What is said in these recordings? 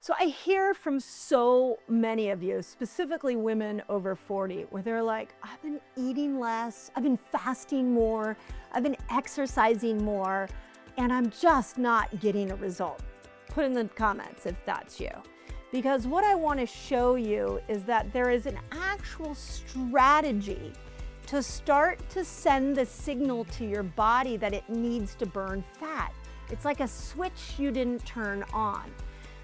So I hear from so many of you, specifically women over 40, where they're like, I've been eating less, I've been fasting more, I've been exercising more, and I'm just not getting a result. Put in the comments if that's you. Because what I want to show you is that there is an actual strategy to start to send the signal to your body that it needs to burn fat. It's like a switch you didn't turn on.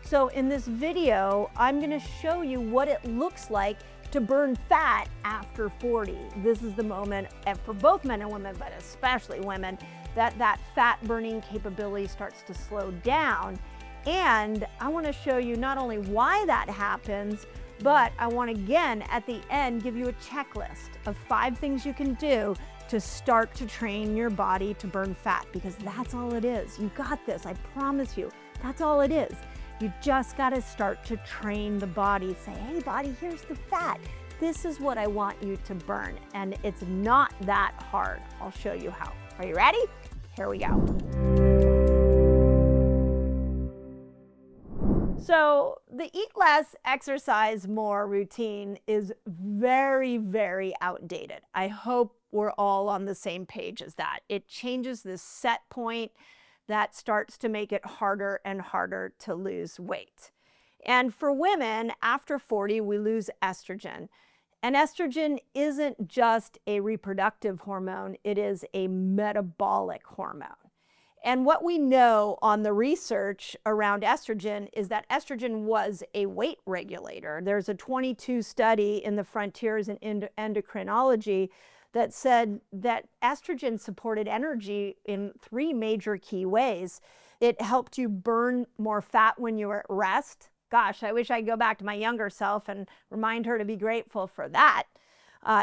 So in this video, I'm going to show you what it looks like to burn fat after 40. This is the moment, and for both men and women, but especially women, that fat burning capability starts to slow down. And I want to show you not only why that happens, but I want to, again, at the end, give you a checklist of 5 things you can do to start to train your body to burn fat, because that's all it is. You got this, I promise you. That's all it is. You just got to start to train the body. Say, hey body, here's the fat. This is what I want you to burn. And it's not that hard. I'll show you how. Are you ready? Here we go. So the eat less, exercise more routine is very, very outdated. I hope we're all on the same page as that. It changes this set point that starts to make it harder and harder to lose weight. And for women, after 40, we lose estrogen. And estrogen isn't just a reproductive hormone, it is a metabolic hormone. And what we know on the research around estrogen is that estrogen was a weight regulator. There's a 22 study in the Frontiers in Endocrinology that said that estrogen supported energy in 3 major key ways. It helped you burn more fat when you were at rest. Gosh, I wish I could go back to my younger self and remind her to be grateful for that.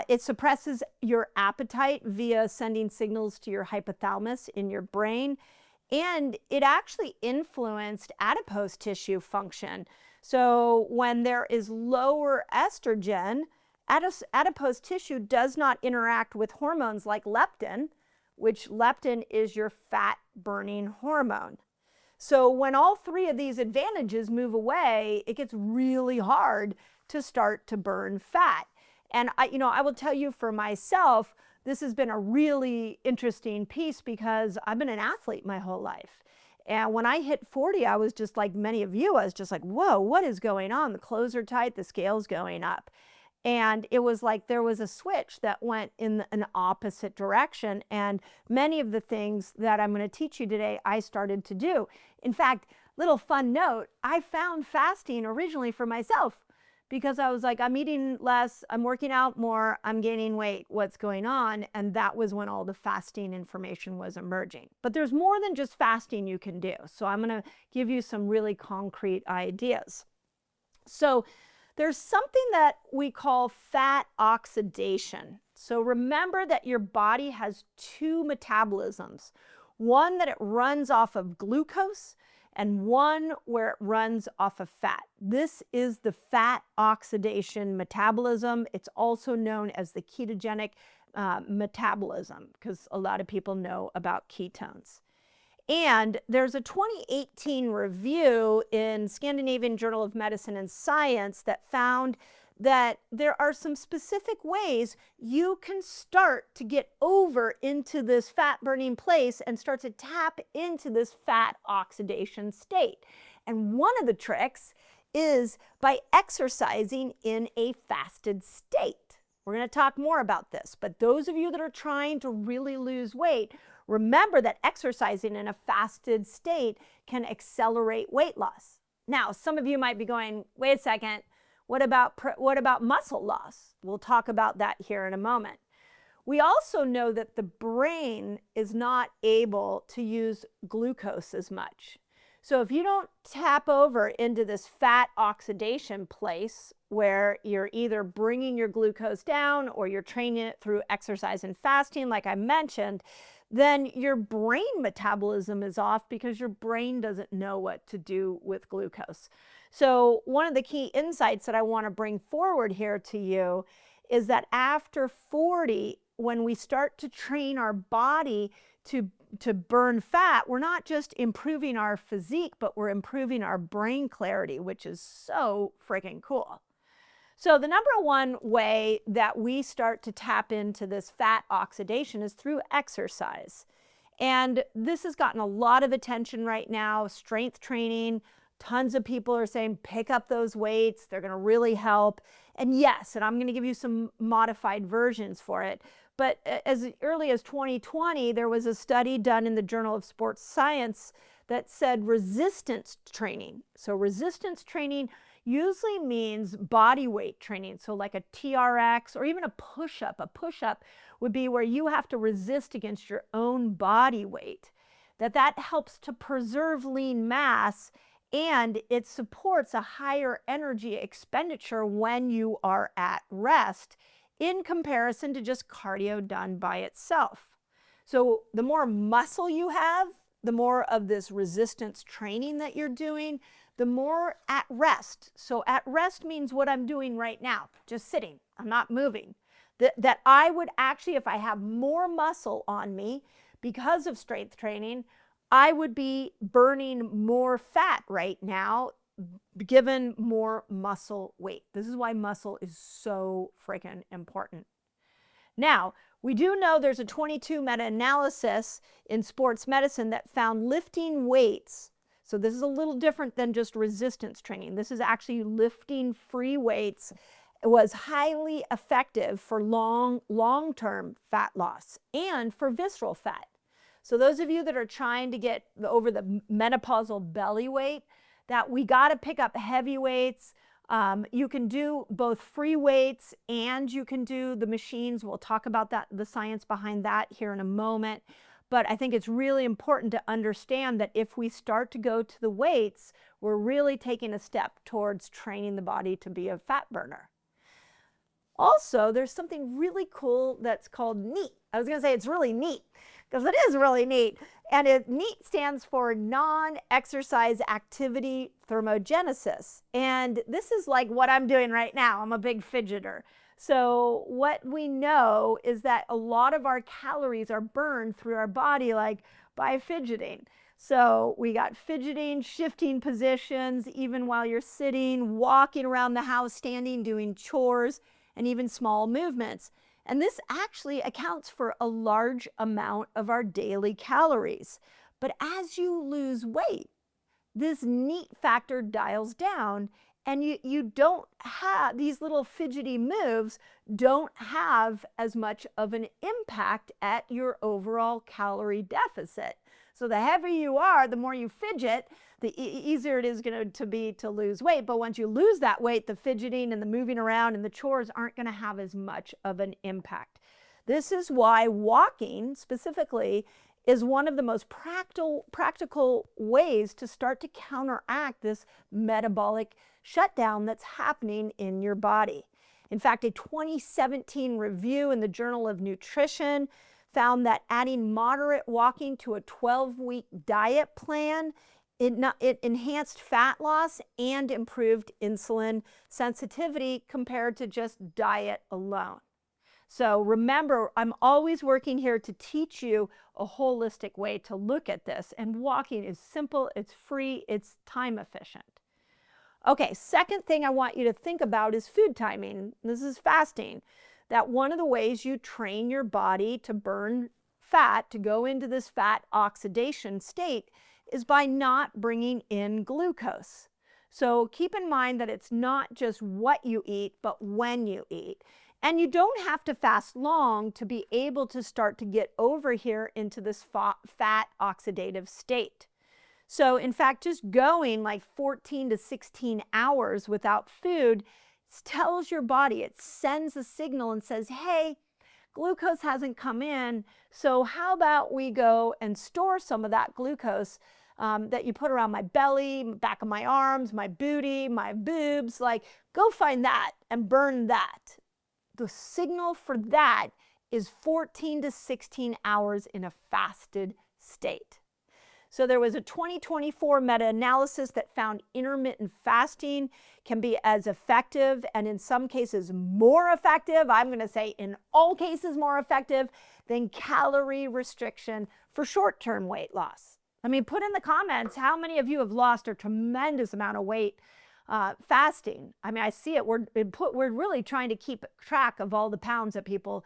It suppresses your appetite via sending signals to your hypothalamus in your brain. And it actually influenced adipose tissue function. So when there is lower estrogen, adipose tissue does not interact with hormones like leptin, which leptin is your fat burning hormone. So when all 3 of these advantages move away, it gets really hard to start to burn fat. And I will tell you, for myself, this has been a really interesting piece because I've been an athlete my whole life. And when I hit 40, I was just like many of you, I was just like, whoa, what is going on? The clothes are tight, the scale's going up. And it was like there was a switch that went in an opposite direction. And many of the things that I'm going to teach you today, I started to do. In fact, little fun note, I found fasting originally for myself because I was like, I'm eating less, I'm working out more, I'm gaining weight, what's going on? And that was when all the fasting information was emerging. But there's more than just fasting you can do. So I'm going to give you some really concrete ideas. So there's something that we call fat oxidation. So remember that your body has 2 metabolisms, one that it runs off of glucose and one where it runs off of fat. This is the fat oxidation metabolism. It's also known as the ketogenic metabolism because a lot of people know about ketones. And there's a 2018 review in Scandinavian Journal of Medicine and Science that found that there are some specific ways you can start to get over into this fat burning place and start to tap into this fat oxidation state. And one of the tricks is by exercising in a fasted state. We're going to talk more about this, but those of you that are trying to really lose weight, remember that exercising in a fasted state can accelerate weight loss. Now, some of you might be going, wait a second, what about muscle loss? We'll talk about that here in a moment. We also know that the brain is not able to use glucose as much. So if you don't tap over into this fat oxidation place where you're either bringing your glucose down or you're training it through exercise and fasting, like I mentioned, then your brain metabolism is off because your brain doesn't know what to do with glucose. So one of the key insights that I want to bring forward here to you is that after 40, when we start to train our body to to burn fat, we're not just improving our physique, but we're improving our brain clarity, which is so freaking cool. So the number one way that we start to tap into this fat oxidation is through exercise. And this has gotten a lot of attention right now, strength training. Tons of people are saying, pick up those weights. They're going to really help. And yes, and I'm going to give you some modified versions for it. But as early as 2020, there was a study done in the Journal of Sports Science that said resistance training. So resistance training usually means body weight training. So like a TRX or even a push-up. A push-up would be where you have to resist against your own body weight. That helps to preserve lean mass, and it supports a higher energy expenditure when you are at rest in comparison to just cardio done by itself. So the more muscle you have, the more of this resistance training that you're doing, the more at rest. So at rest means what I'm doing right now, just sitting, I'm not moving. That I would actually, if I have more muscle on me because of strength training, I would be burning more fat right now, given more muscle weight. This is why muscle is so freaking important. Now, we do know there's a 22 meta-analysis in sports medicine that found lifting weights. So this is a little different than just resistance training. This is actually lifting free weights. It was highly effective for long-term fat loss and for visceral fat. So those of you that are trying to get over the menopausal belly weight, that we got to pick up heavy weights. You can do both free weights and you can do the machines. We'll talk about that, the science behind that here in a moment. But I think it's really important to understand that if we start to go to the weights, we're really taking a step towards training the body to be a fat burner. Also, there's something really cool that's called NEAT. I was going to say it's really neat because it is really neat. And NEAT stands for non-exercise activity thermogenesis. And this is like what I'm doing right now. I'm a big fidgeter. So what we know is that a lot of our calories are burned through our body like by fidgeting. So we got fidgeting, shifting positions, even while you're sitting, walking around the house, standing, doing chores, and even small movements. And this actually accounts for a large amount of our daily calories. But as you lose weight, this NEAT factor dials down, and you don't have these little fidgety moves don't have as much of an impact at your overall calorie deficit. So the heavier you are, the more you fidget, the easier it is going to be to lose weight. But once you lose that weight, the fidgeting and the moving around and the chores aren't going to have as much of an impact. This is why walking specifically is one of the most practical ways to start to counteract this metabolic shutdown that's happening in your body. In fact, a 2017 review in the Journal of Nutrition found that adding moderate walking to a 12-week diet plan, it enhanced fat loss and improved insulin sensitivity compared to just diet alone. So remember, I'm always working here to teach you a holistic way to look at this. And walking is simple, it's free, it's time efficient. Okay, second thing I want you to think about is food timing. This is fasting. That one of the ways you train your body to burn fat, to go into this fat oxidation state, is by not bringing in glucose. So keep in mind that it's not just what you eat, but when you eat. And you don't have to fast long to be able to start to get over here into this fat oxidative state. So in fact, just going like 14 to 16 hours without food tells your body, it sends a signal and says, hey, glucose hasn't come in, so how about we go and store some of that glucose that you put around my belly, back of my arms, my booty, my boobs, like go find that and burn that. The signal for that is 14 to 16 hours in a fasted state. So there was a 2024 meta-analysis that found intermittent fasting can be as effective, and in some cases more effective, I'm going to say in all cases more effective, than calorie restriction for short-term weight loss. I mean, put in the comments how many of you have lost a tremendous amount of weight fasting. I mean, I see it. We're really trying to keep track of all the pounds that people,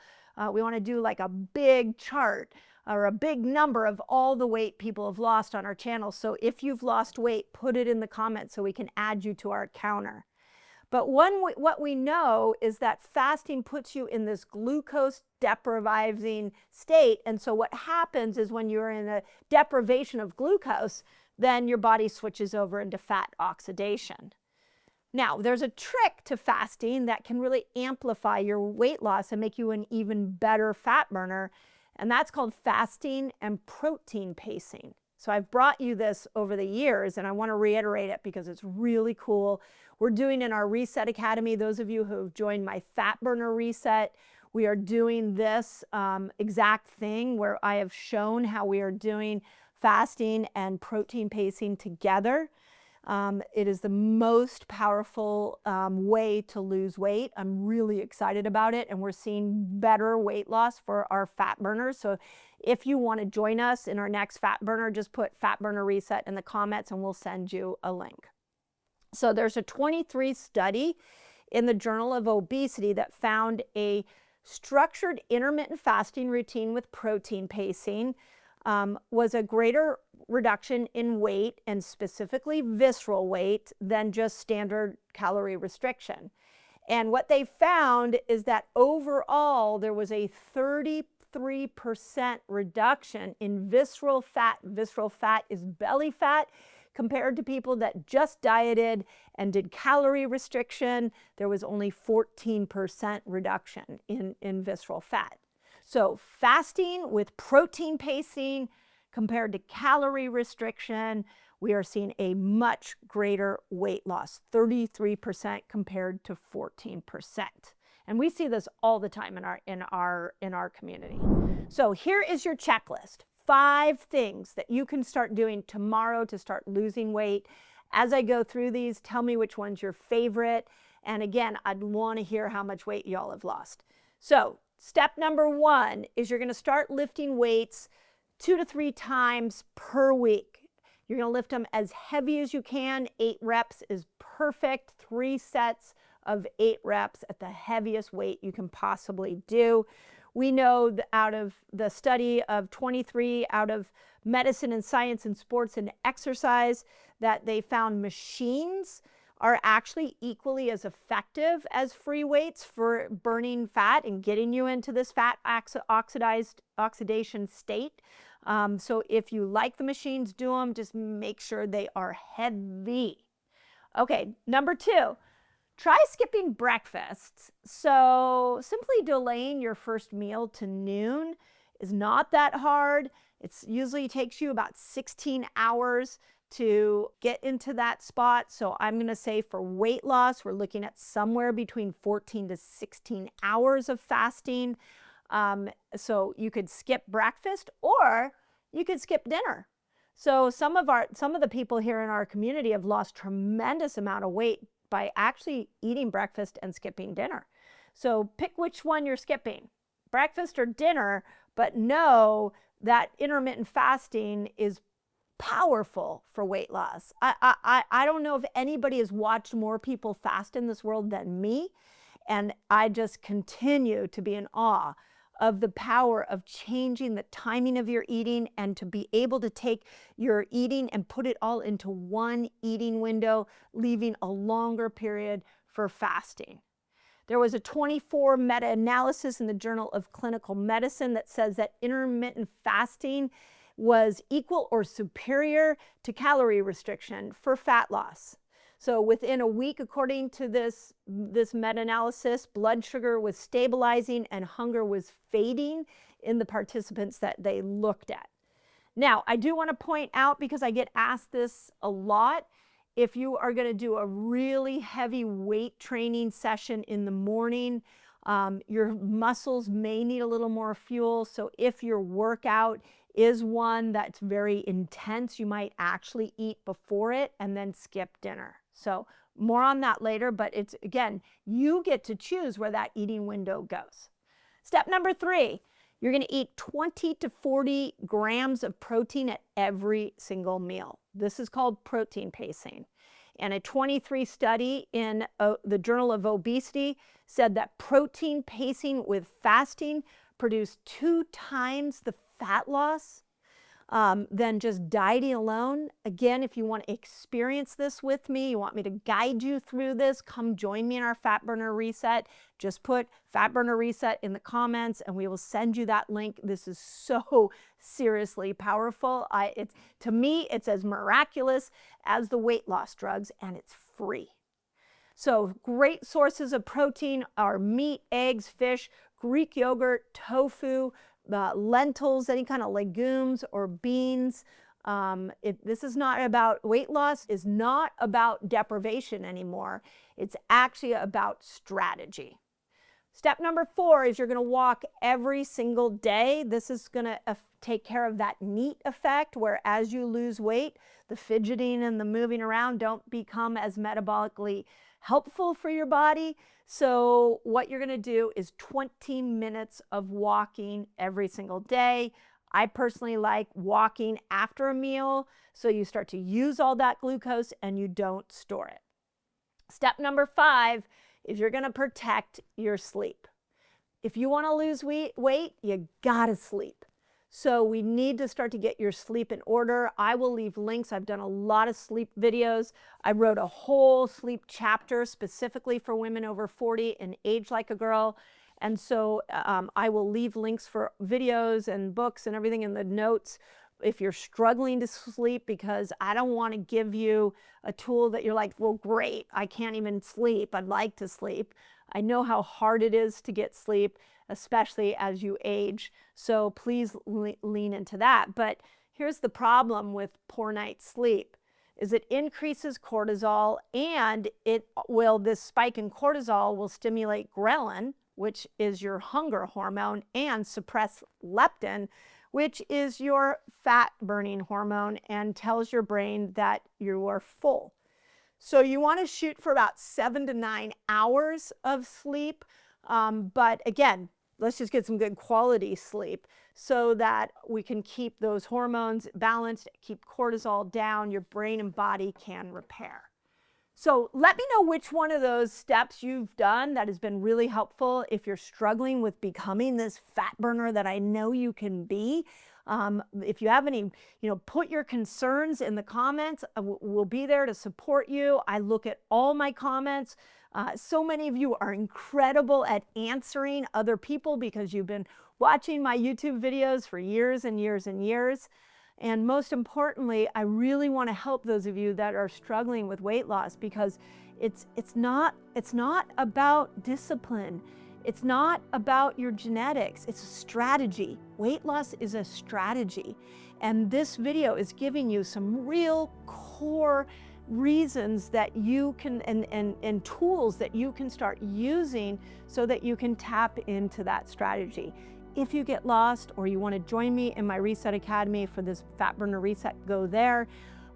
we want to do like a big chart or a big number of all the weight people have lost on our channel. So if you've lost weight, put it in the comments so we can add you to our counter. But what we know is that fasting puts you in this glucose depriving state. And so what happens is when you're in a deprivation of glucose, then your body switches over into fat oxidation. Now, there's a trick to fasting that can really amplify your weight loss and make you an even better fat burner, and that's called fasting and protein pacing. So I've brought you this over the years, and I want to reiterate it because it's really cool. We're doing in our Reset Academy, those of you who have joined my Fat Burner Reset, we are doing this exact thing where I have shown how we are doing fasting and protein pacing together. It is the most powerful way to lose weight. I'm really excited about it, and we're seeing better weight loss for our fat burners. So if you want to join us in our next fat burner, just put Fat Burner Reset in the comments and we'll send you a link. So there's a 23 study in the Journal of Obesity that found a structured intermittent fasting routine with protein pacing was a greater reduction in weight, and specifically visceral weight, than just standard calorie restriction. And what they found is that overall there was a 33% reduction in visceral fat. Visceral fat is belly fat. Compared to people that just dieted and did calorie restriction, there was only 14% reduction in visceral fat. So fasting with protein pacing compared to calorie restriction, we are seeing a much greater weight loss, 33% compared to 14%. And we see this all the time in our community. So here is your checklist. 5 things that you can start doing tomorrow to start losing weight. As I go through these, tell me which one's your favorite. And again, I'd want to hear how much weight y'all have lost. So step number 1 is you're going to start lifting weights 2 to 3 times per week. You're going to lift them as heavy as you can. 8 reps is perfect. 3 sets of 8 reps at the heaviest weight you can possibly do. We know that out of the study of 23 out of medicine and science and sports and exercise that they found machines are actually equally as effective as free weights for burning fat and getting you into this fat oxidation state. So if you like the machines, do them. Just make sure they are heavy. Okay, number 2. Try skipping breakfast. So simply delaying your first meal to noon is not that hard. It usually takes you about 16 hours to get into that spot. So I'm going to say for weight loss, we're looking at somewhere between 14 to 16 hours of fasting. So you could skip breakfast or you could skip dinner. So some of the people here in our community have lost tremendous amount of weight by actually eating breakfast and skipping dinner. So pick which one you're skipping, breakfast or dinner, but know that intermittent fasting is powerful for weight loss. I don't know if anybody has watched more people fast in this world than me, and I just continue to be in awe of the power of changing the timing of your eating and to be able to take your eating and put it all into one eating window, leaving a longer period for fasting. There was a 24 meta-analysis in the Journal of Clinical Medicine that says that intermittent fasting was equal or superior to calorie restriction for fat loss. So within a week, according to this meta-analysis, blood sugar was stabilizing and hunger was fading in the participants that they looked at. Now, I do want to point out, because I get asked this a lot, if you are going to do a really heavy weight training session in the morning, your muscles may need a little more fuel. So if your workout is one that's very intense. You might actually eat before it and then skip dinner. So more on that later, but it's, again, you get to choose where that eating window goes. Step number 3, you're going to eat 20 to 40 grams of protein at every single meal. This is called protein pacing. And a 23 study in the Journal of Obesity said that protein pacing with fasting produced 2 times the fat loss than just dieting alone. Again, if you want to experience this with me, you want me to guide you through this, come join me in our Fat Burner Reset. Just put Fat Burner Reset in the comments and we will send you that link. This is so seriously powerful. To me, it's as miraculous as the weight loss drugs, and it's free. So great sources of protein are meat, eggs, fish, Greek yogurt, tofu, lentils, any kind of legumes or beans. This is not about weight loss, is not about deprivation anymore. It's actually about strategy. Step number 4 is you're going to walk every single day. This is going to take care of that NEAT effect, where as you lose weight, the fidgeting and the moving around don't become as metabolically helpful for your body. So what you're going to do is 20 minutes of walking every single day. I personally like walking after a meal, so you start to use all that glucose and you don't store it. Step number 5 is you're going to protect your sleep. If you want to lose weight, you got to sleep. So we need to start to get your sleep in order. I will leave links. I've done a lot of sleep videos. I wrote a whole sleep chapter specifically for women over 40 and Age Like a Girl. And so I will leave links for videos and books and everything in the notes if you're struggling to sleep, because I don't want to give you a tool that you're like, well, great, I can't even sleep. I'd like to sleep. I know how hard it is to get sleep, especially as you age. So please lean into that. But here's the problem with poor night's sleep is it increases cortisol, and this spike in cortisol will stimulate ghrelin, which is your hunger hormone, and suppress leptin, which is your fat burning hormone, and tells your brain that you are full. So you want to shoot for about 7 to 9 hours of sleep. But again, let's just get some good quality sleep so that we can keep those hormones balanced, keep cortisol down, your brain and body can repair. So let me know which one of those steps you've done that has been really helpful. If you're struggling with becoming this fat burner that I know you can be, if you have any, put your concerns in the comments. We'll be there to support you. I look at all my comments. So many of you are incredible at answering other people because you've been watching my YouTube videos for years and years and years. And most importantly, I really want to help those of you that are struggling with weight loss, because it's not about discipline. It's not about your genetics. It's a strategy. Weight loss is a strategy. And this video is giving you some real core reasons that you can, and tools that you can start using so that you can tap into that strategy. If you get lost or you want to join me in my Reset Academy for this Fat Burner Reset, go there.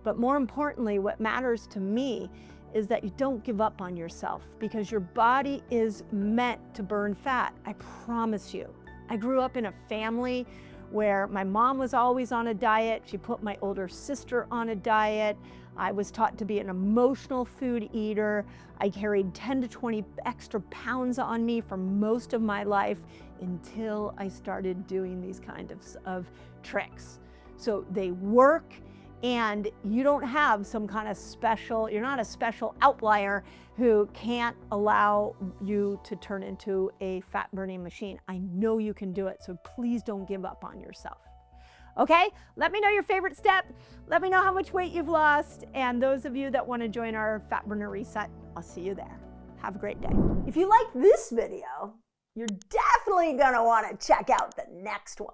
But more importantly, what matters to me is that you don't give up on yourself, because your body is meant to burn fat. I promise you. I grew up in a family where my mom was always on a diet. She put my older sister on a diet. I was taught to be an emotional food eater. I carried 10 to 20 extra pounds on me for most of my life until I started doing these kind of tricks. So they work, and you don't have some kind of special, you're not a special outlier who can't allow you to turn into a fat burning machine. I know you can do it, so please don't give up on yourself. Okay, let me know your favorite step. Let me know how much weight you've lost. And those of you that want to join our Fat Burner Reset, I'll see you there. Have a great day. If you like this video, you're definitely going to want to check out the next one.